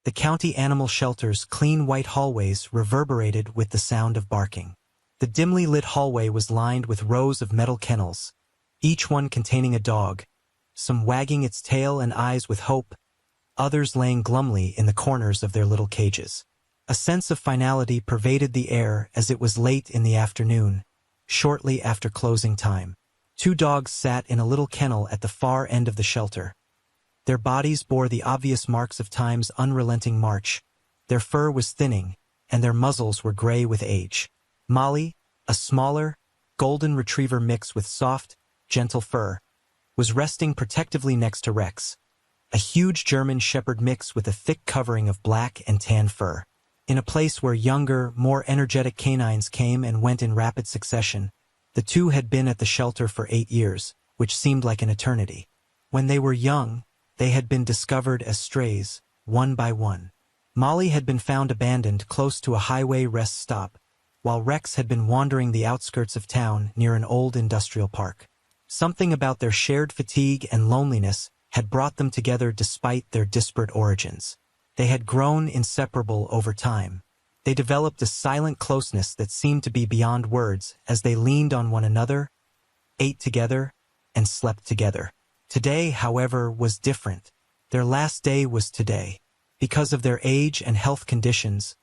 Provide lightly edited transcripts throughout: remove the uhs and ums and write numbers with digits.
The county animal shelter's clean white hallways reverberated with the sound of barking. The dimly lit hallway was lined with rows of metal kennels, each one containing a dog, some wagging its tail and eyes with hope, others laying glumly in the corners of their little cages. A sense of finality pervaded the air as it was late in the afternoon, shortly after closing time. 2 dogs sat in a little kennel at the far end of the shelter. Their bodies bore the obvious marks of time's unrelenting march. Their fur was thinning, and their muzzles were gray with age. Molly, a smaller, golden retriever mix with soft, gentle fur, was resting protectively next to Rex, a huge German shepherd mix with a thick covering of black and tan fur. In a place where younger, more energetic canines came and went in rapid succession, the two had been at the shelter for 8 years, which seemed like an eternity. When they were young, they had been discovered as strays, one by one. Molly had been found abandoned close to a highway rest stop, while Rex had been wandering the outskirts of town near an old industrial park. Something about their shared fatigue and loneliness had brought them together despite their disparate origins. They had grown inseparable over time. They developed a silent closeness that seemed to be beyond words as they leaned on one another, ate together, and slept together. Today, however, was different. Their last day was today. Because of their age and health conditions,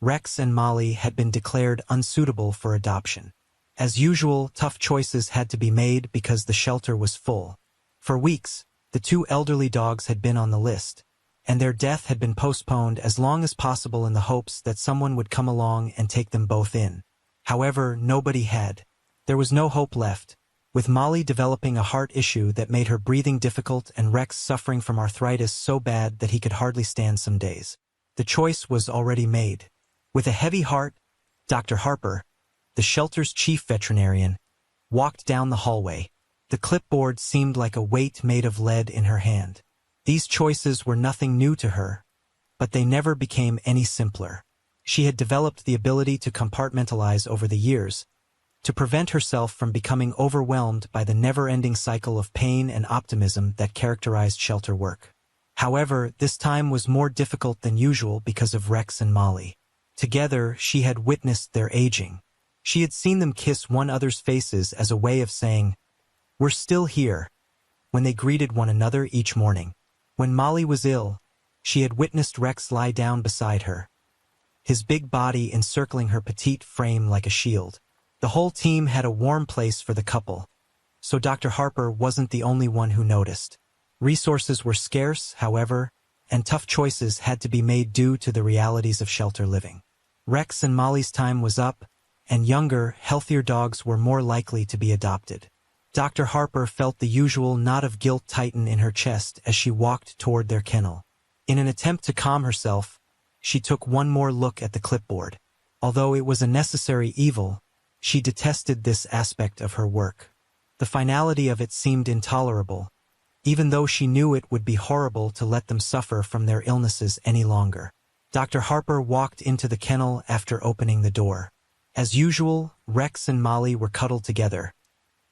Rex and Molly had been declared unsuitable for adoption. As usual, tough choices had to be made because the shelter was full. For weeks, the 2 elderly dogs had been on the list, and their death had been postponed as long as possible in the hopes that someone would come along and take them both in. However, nobody had. There was no hope left, with Molly developing a heart issue that made her breathing difficult and Rex suffering from arthritis so bad that he could hardly stand some days. The choice was already made. With a heavy heart, Dr. Harper, the shelter's chief veterinarian, walked down the hallway. The clipboard seemed like a weight made of lead in her hand. These choices were nothing new to her, but they never became any simpler. She had developed the ability to compartmentalize over the years, to prevent herself from becoming overwhelmed by the never-ending cycle of pain and optimism that characterized shelter work. However, this time was more difficult than usual because of Rex and Molly. Together, she had witnessed their aging. She had seen them kiss one another's faces as a way of saying, "We're still here," when they greeted one another each morning. When Molly was ill, she had witnessed Rex lie down beside her, his big body encircling her petite frame like a shield. The whole team had a warm place for the couple, so Dr. Harper wasn't the only one who noticed. Resources were scarce, however, and tough choices had to be made due to the realities of shelter living. Rex and Molly's time was up, and younger, healthier dogs were more likely to be adopted. Dr. Harper felt the usual knot of guilt tighten in her chest as she walked toward their kennel. In an attempt to calm herself, she took one more look at the clipboard. Although it was a necessary evil, she detested this aspect of her work. The finality of it seemed intolerable, even though she knew it would be horrible to let them suffer from their illnesses any longer. Dr. Harper walked into the kennel after opening the door. As usual, Rex and Molly were cuddled together,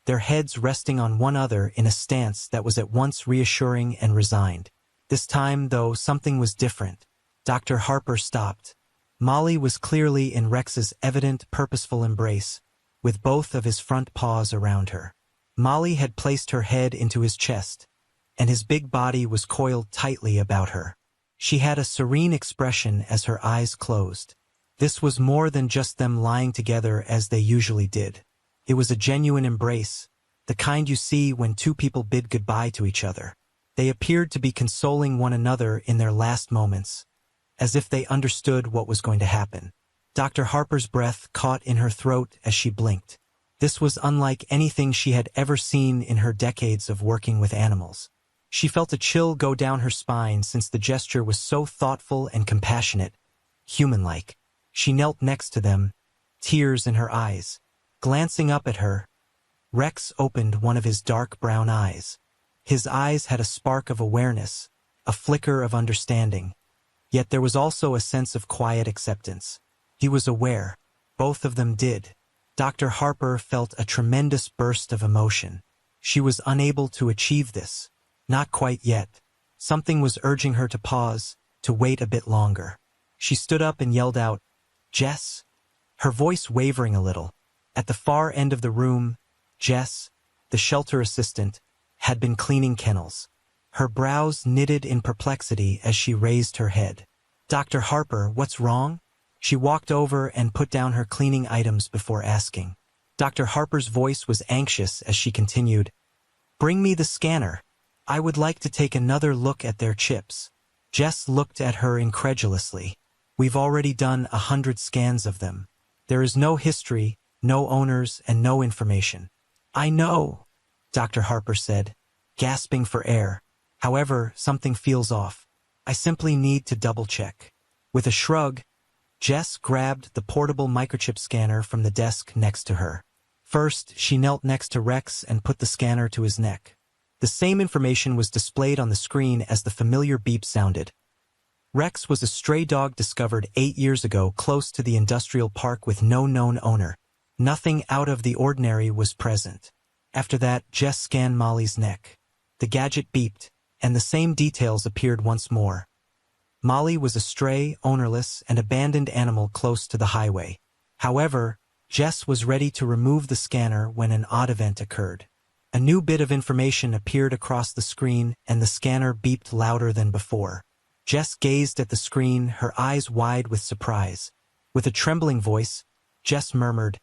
their heads resting on one another in a stance that was at once reassuring and resigned. This time, though, something was different. Dr. Harper stopped. Molly was clearly in Rex's evident, purposeful embrace, with both of his front paws around her. Molly had placed her head into his chest, and his big body was coiled tightly about her. She had a serene expression as her eyes closed. This was more than just them lying together as they usually did. It was a genuine embrace, the kind you see when 2 people bid goodbye to each other. They appeared to be consoling one another in their last moments, as if they understood what was going to happen. Dr. Harper's breath caught in her throat as she blinked. This was unlike anything she had ever seen in her decades of working with animals. She felt a chill go down her spine since the gesture was so thoughtful and compassionate, human-like. She knelt next to them, tears in her eyes. Glancing up at her, Rex opened one of his dark brown eyes. His eyes had a spark of awareness, a flicker of understanding, yet there was also a sense of quiet acceptance. He was aware. Both of them did. Dr. Harper felt a tremendous burst of emotion. She was unable to achieve this. Not quite yet. Something was urging her to pause, to wait a bit longer. She stood up and yelled out, "Jess?" Her voice wavering a little. At the far end of the room, Jess, the shelter assistant, had been cleaning kennels. Her brows knitted in perplexity as she raised her head. "Dr. Harper, what's wrong?" She walked over and put down her cleaning items before asking. Dr. Harper's voice was anxious as she continued, "Bring me the scanner. I would like to take another look at their chips." Jess looked at her incredulously. "We've already done 100 scans of them. There is no history, no owners, and no information." "I know," Dr. Harper said, gasping for air. "However, something feels off. I simply need to double-check." With a shrug, Jess grabbed the portable microchip scanner from the desk next to her. First, she knelt next to Rex and put the scanner to his neck. The same information was displayed on the screen as the familiar beep sounded. Rex was a stray dog discovered 8 years ago close to the industrial park with no known owner. Nothing out of the ordinary was present. After that, Jess scanned Molly's neck. The gadget beeped, and the same details appeared once more. Molly was a stray, ownerless, and abandoned animal close to the highway. However, Jess was ready to remove the scanner when an odd event occurred. A new bit of information appeared across the screen, and the scanner beeped louder than before. Jess gazed at the screen, her eyes wide with surprise. With a trembling voice, Jess murmured,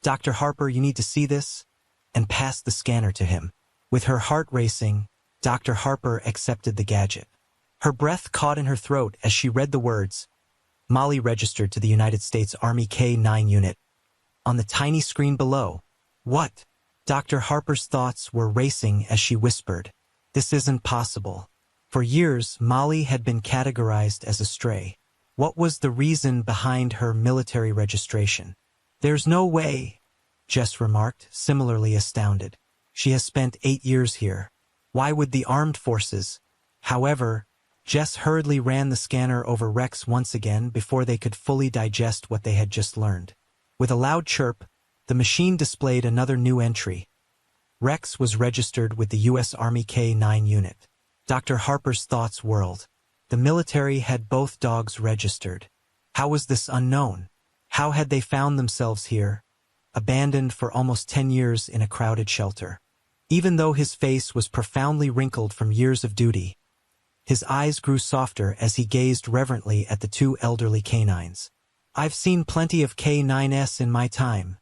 "Dr. Harper, you need to see this," and passed the scanner to him. With her heart racing, Dr. Harper accepted the gadget. Her breath caught in her throat as she read the words, "Molly registered to the United States Army K-9 unit." On the tiny screen below. "What?" Dr. Harper's thoughts were racing as she whispered, "This isn't possible." For years, Molly had been categorized as a stray. What was the reason behind her military registration? "There's no way," Jess remarked, similarly astounded. "She has spent 8 years here. Why would the armed forces?" However, Jess hurriedly ran the scanner over Rex once again before they could fully digest what they had just learned. With a loud chirp, the machine displayed another new entry. Rex was registered with the U.S. Army K-9 unit. Dr. Harper's thoughts whirled. The military had both dogs registered. How was this unknown? How had they found themselves here, abandoned for almost 10 years in a crowded shelter? Even though his face was profoundly wrinkled from years of duty, his eyes grew softer as he gazed reverently at the 2 elderly canines. "I've seen plenty of K-9s in my time,"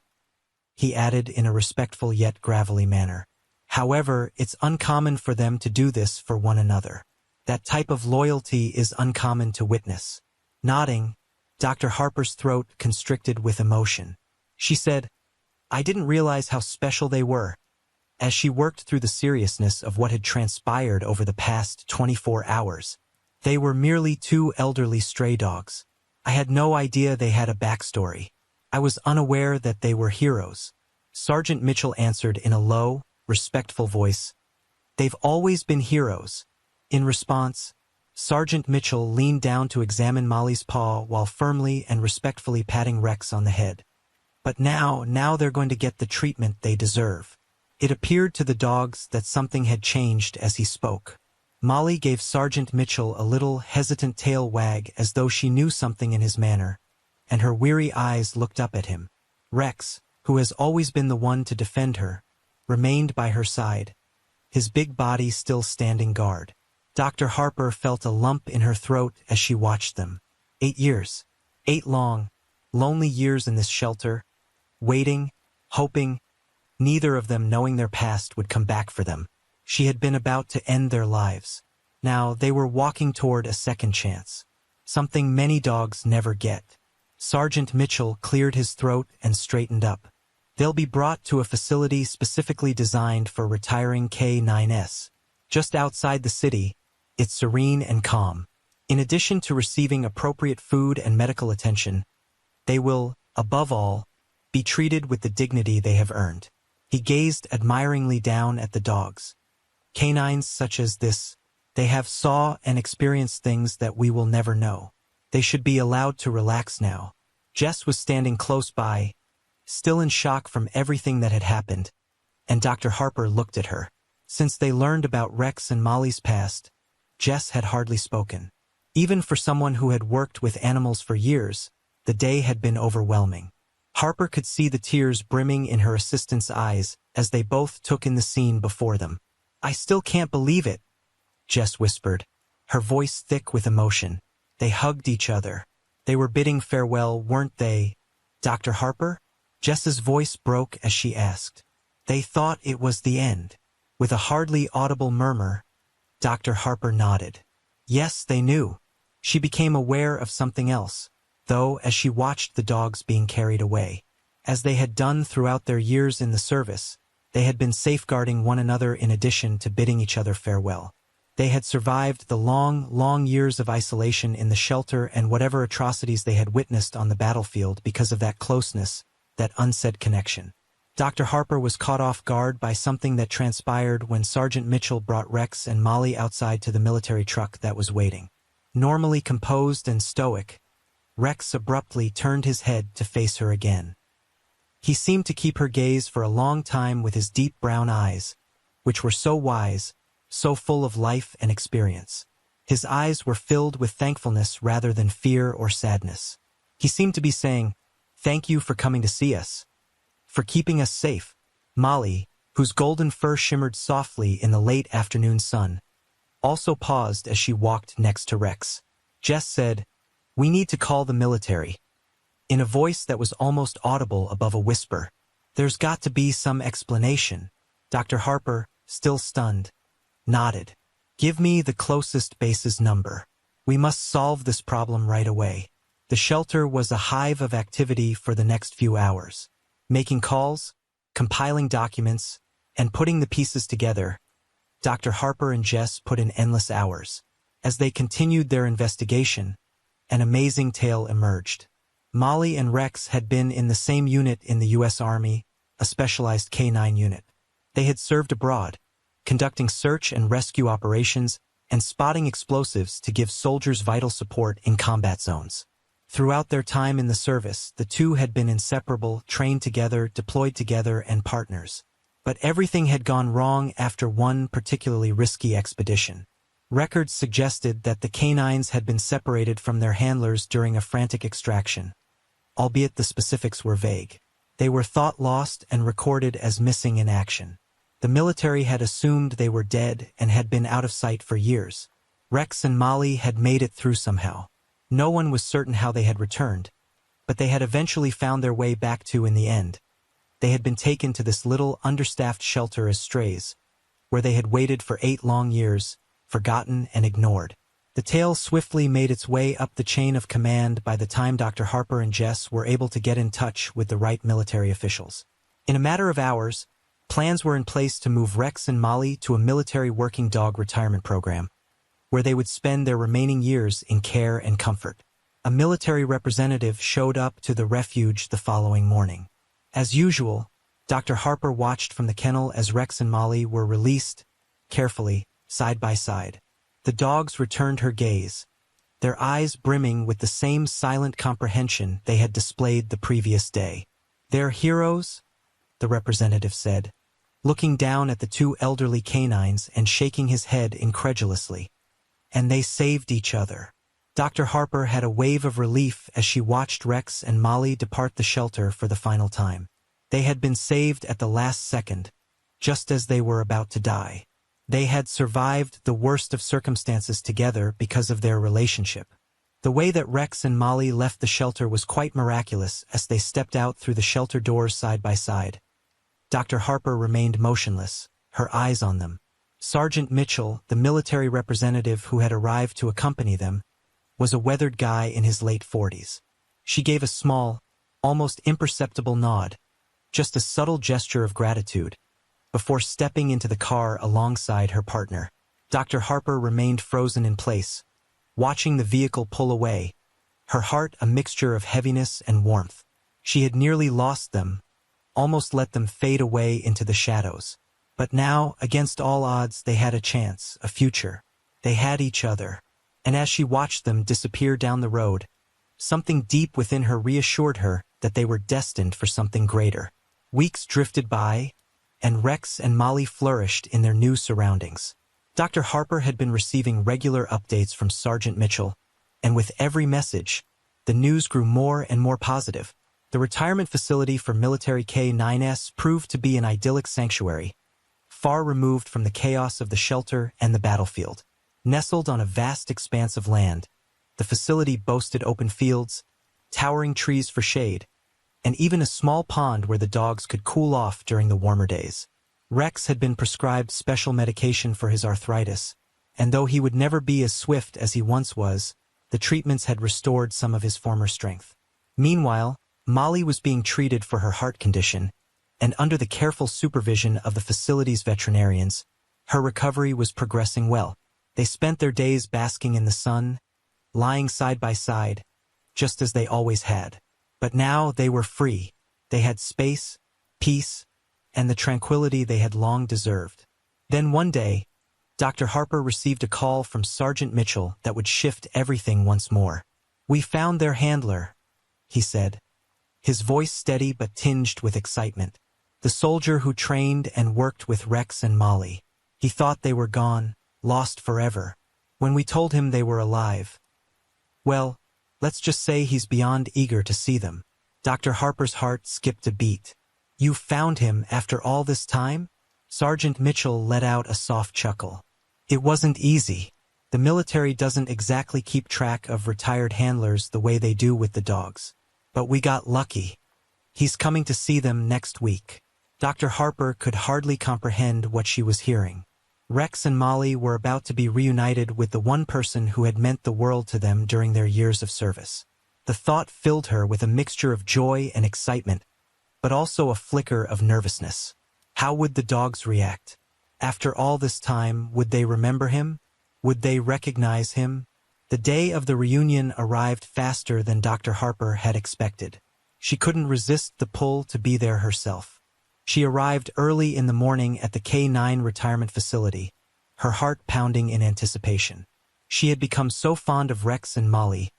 he added in a respectful yet gravelly manner. "However, it's uncommon for them to do this for one another. That type of loyalty is uncommon to witness." Nodding, Dr. Harper's throat constricted with emotion. She said, "I didn't realize how special they were." As she worked through the seriousness of what had transpired over the past 24 hours, they were merely 2 elderly stray dogs. "I had no idea they had a backstory. I was unaware that they were heroes." Sergeant Mitchell answered in a low, respectful voice, "They've always been heroes." In response, Sergeant Mitchell leaned down to examine Molly's paw while firmly and respectfully patting Rex on the head. "But now they're going to get the treatment they deserve." It appeared to the dogs that something had changed as he spoke. Molly gave Sergeant Mitchell a little hesitant tail wag as though she knew something in his manner, and her weary eyes looked up at him. Rex, who has always been the one to defend her, remained by her side, his big body still standing guard. Dr. Harper felt a lump in her throat as she watched them. 8 years. 8 long, lonely years in this shelter, waiting, hoping, neither of them knowing their past would come back for them. She had been about to end their lives. Now they were walking toward a second chance, something many dogs never get. Sergeant Mitchell cleared his throat and straightened up. "They'll be brought to a facility specifically designed for retiring K-9s. Just outside the city, it's serene and calm. In addition to receiving appropriate food and medical attention, they will, above all, be treated with the dignity they have earned." He gazed admiringly down at the dogs. "Canines such as this, they have saw and experienced things that we will never know. They should be allowed to relax now." Jess was standing close by, still in shock from everything that had happened, and Dr. Harper looked at her. Since they learned about Rex and Molly's past, Jess had hardly spoken. Even for someone who had worked with animals for years, the day had been overwhelming. Harper could see the tears brimming in her assistant's eyes as they both took in the scene before them. "I still can't believe it," Jess whispered, her voice thick with emotion. They hugged each other. They were bidding farewell, weren't they, Dr. Harper? Jess's voice broke as she asked. They thought it was the end. With a hardly audible murmur, Dr. Harper nodded. Yes, they knew. She became aware of something else, though, as she watched the dogs being carried away. As they had done throughout their years in the service, they had been safeguarding one another in addition to bidding each other farewell. They had survived the long, long years of isolation in the shelter and whatever atrocities they had witnessed on the battlefield because of that closeness, that unsaid connection. Dr. Harper was caught off guard by something that transpired when Sergeant Mitchell brought Rex and Molly outside to the military truck that was waiting. Normally composed and stoic, Rex abruptly turned his head to face her again. He seemed to keep her gaze for a long time with his deep brown eyes, which were so wise, so full of life and experience. His eyes were filled with thankfulness rather than fear or sadness. He seemed to be saying, "Thank you for coming to see us, for keeping us safe." Molly, whose golden fur shimmered softly in the late afternoon sun, also paused as she walked next to Rex. Jess said, "We need to call the military," in a voice that was almost audible above a whisper. "There's got to be some explanation." Dr. Harper, still stunned, nodded. "Give me the closest base's number. We must solve this problem right away." The shelter was a hive of activity for the next few hours. Making calls, compiling documents, and putting the pieces together, Dr. Harper and Jess put in endless hours. As they continued their investigation, an amazing tale emerged. Molly and Rex had been in the same unit in the U.S. Army, a specialized K-9 unit. They had served abroad, conducting search and rescue operations and spotting explosives to give soldiers vital support in combat zones. Throughout their time in the service, the two had been inseparable, trained together, deployed together, and partners. But everything had gone wrong after one particularly risky expedition. Records suggested that the canines had been separated from their handlers during a frantic extraction, albeit the specifics were vague. They were thought lost and recorded as missing in action. The military had assumed they were dead and had been out of sight for years. Rex and Molly had made it through somehow. No one was certain how they had returned, but they had eventually found their way back to in the end. They had been taken to this little, understaffed shelter as strays, where they had waited for 8 long years, forgotten and ignored. The tale swiftly made its way up the chain of command by the time Dr. Harper and Jess were able to get in touch with the right military officials. In a matter of hours, plans were in place to move Rex and Molly to a military working dog retirement program, where they would spend their remaining years in care and comfort. A military representative showed up to the refuge the following morning. As usual, Dr. Harper watched from the kennel as Rex and Molly were released, carefully, side by side. The dogs returned her gaze, their eyes brimming with the same silent comprehension they had displayed the previous day. "They're heroes," the representative said, looking down at the 2 elderly canines and shaking his head incredulously. "And they saved each other." Dr. Harper had a wave of relief as she watched Rex and Molly depart the shelter for the final time. They had been saved at the last second, just as they were about to die. They had survived the worst of circumstances together because of their relationship. The way that Rex and Molly left the shelter was quite miraculous as they stepped out through the shelter doors side by side. Dr. Harper remained motionless, her eyes on them. Sergeant Mitchell, the military representative who had arrived to accompany them, was a weathered guy in his late 40s. She gave a small, almost imperceptible nod, just a subtle gesture of gratitude, before stepping into the car alongside her partner. Dr. Harper remained frozen in place, watching the vehicle pull away, her heart a mixture of heaviness and warmth. She had nearly lost them, almost let them fade away into the shadows. But now, against all odds, they had a chance, a future. They had each other. And as she watched them disappear down the road, something deep within her reassured her that they were destined for something greater. Weeks drifted by, and Rex and Molly flourished in their new surroundings. Dr. Harper had been receiving regular updates from Sergeant Mitchell, And with every message, the news grew more and more positive. The retirement facility for military K-9s proved to be an idyllic sanctuary, far removed from the chaos of the shelter and the battlefield. Nestled on a vast expanse of land, the facility boasted open fields, towering trees for shade, and even a small pond where the dogs could cool off during the warmer days. Rex had been prescribed special medication for his arthritis, and though he would never be as swift as he once was, the treatments had restored some of his former strength. Meanwhile, Molly was being treated for her heart condition, and under the careful supervision of the facility's veterinarians, her recovery was progressing well. They spent their days basking in the sun, lying side by side, just as they always had. But now they were free. They had space, peace, and the tranquility they had long deserved. Then one day, Dr. Harper received a call from Sergeant Mitchell that would shift everything once more. "We found their handler," he said, his voice steady but tinged with excitement. "The soldier who trained and worked with Rex and Molly. He thought they were gone, lost forever. When we told him they were alive, well, let's just say he's beyond eager to see them." Dr. Harper's heart skipped a beat. "You found him after all this time?" Sergeant Mitchell let out a soft chuckle. "It wasn't easy. The military doesn't exactly keep track of retired handlers the way they do with the dogs. But we got lucky. He's coming to see them next week." Dr. Harper could hardly comprehend what she was hearing. Rex and Molly were about to be reunited with the one person who had meant the world to them during their years of service. The thought filled her with a mixture of joy and excitement, but also a flicker of nervousness. How would the dogs react? After all this time, would they remember him? Would they recognize him? The day of the reunion arrived faster than Dr. Harper had expected. She couldn't resist the pull to be there herself. She arrived early in the morning at the K-9 retirement facility, her heart pounding in anticipation. She had become so fond of Rex and Molly,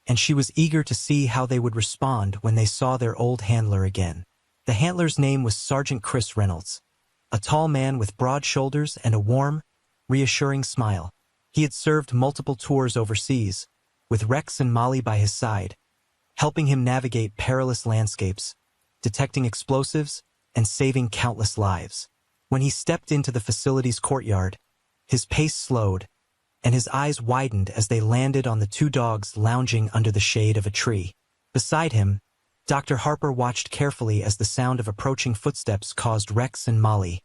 and she was eager to see how they would respond when they saw their old handler again. The handler's name was Sergeant Chris Reynolds, a tall man with broad shoulders and a warm, reassuring smile. He had served multiple tours overseas, with Rex and Molly by his side, helping him navigate perilous landscapes, detecting explosives, and saving countless lives. When he stepped into the facility's courtyard, his pace slowed, and his eyes widened as they landed on the two dogs lounging under the shade of a tree. Beside him, Dr. Harper watched carefully as the sound of approaching footsteps caused Rex and Molly,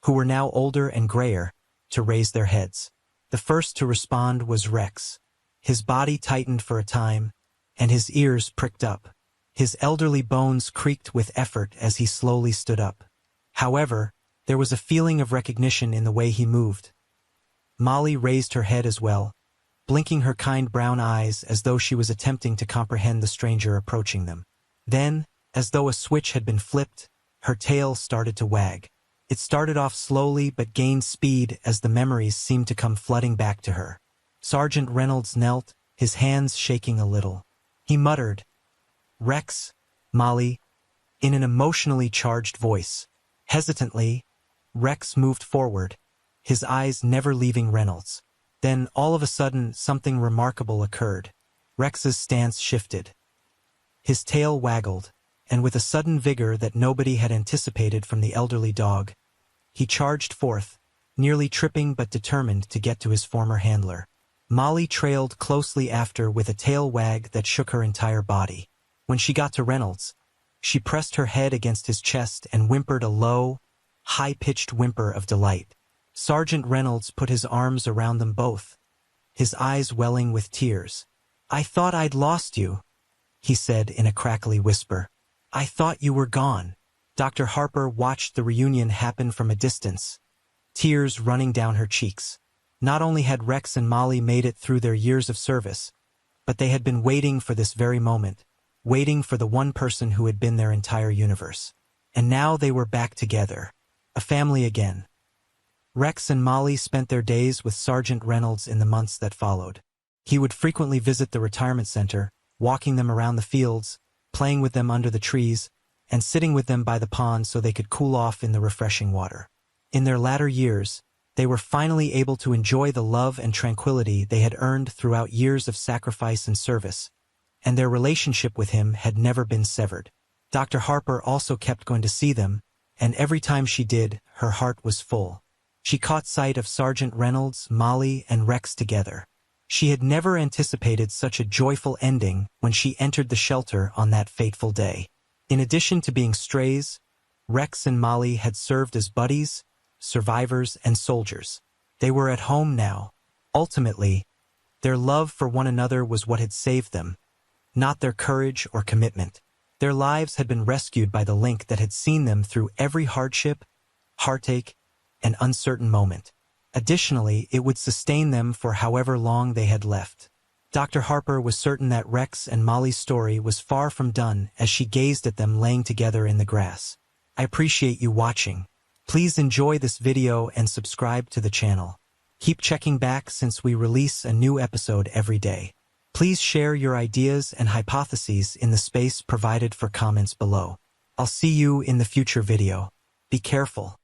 who were now older and grayer, to raise their heads. The first to respond was Rex. His body tightened for a time, and his ears pricked up. His elderly bones creaked with effort as he slowly stood up. However, there was a feeling of recognition in the way he moved. Molly raised her head as well, blinking her kind brown eyes as though she was attempting to comprehend the stranger approaching them. Then, as though a switch had been flipped, her tail started to wag. It started off slowly but gained speed as the memories seemed to come flooding back to her. Sergeant Reynolds knelt, his hands shaking a little. He muttered, "Rex, Molly," in an emotionally charged voice. Hesitantly, Rex moved forward, his eyes never leaving Reynolds. Then, all of a sudden, something remarkable occurred. Rex's stance shifted. His tail waggled, and with a sudden vigor that nobody had anticipated from the elderly dog, he charged forth, nearly tripping but determined to get to his former handler. Molly trailed closely after with a tail wag that shook her entire body. When she got to Reynolds, she pressed her head against his chest and whimpered a low, high-pitched whimper of delight. Sergeant Reynolds put his arms around them both, his eyes welling with tears. "I thought I'd lost you," he said in a crackly whisper. "I thought you were gone." Dr. Harper watched the reunion happen from a distance, tears running down her cheeks. Not only had Rex and Molly made it through their years of service, but they had been waiting for this very moment, waiting for the one person who had been their entire universe. And now they were back together, a family again. Rex and Molly spent their days with Sergeant Reynolds in the months that followed. He would frequently visit the retirement center, walking them around the fields, playing with them under the trees, and sitting with them by the pond so they could cool off in the refreshing water. In their latter years, They were finally able to enjoy the love and tranquility they had earned throughout years of sacrifice and service, and their relationship with him had never been severed. Dr. Harper also kept going to see them, and every time she did, her heart was full. She caught sight of Sergeant Reynolds, Molly, and Rex together. She had never anticipated such a joyful ending when she entered the shelter on that fateful day. In addition to being strays, Rex and Molly had served as buddies, survivors, and soldiers. They were at home now. Ultimately, their love for one another was what had saved them, not their courage or commitment. Their lives had been rescued by the link that had seen them through every hardship, heartache, and uncertain moment. Additionally, it would sustain them for however long they had left. Dr. Harper was certain that Rex and Molly's story was far from done as she gazed at them laying together in the grass. I appreciate you watching. Please enjoy this video and subscribe to the channel. Keep checking back since we release a new episode every day. Please share your ideas and hypotheses in the space provided for comments below. I'll see you in the future video. Be careful.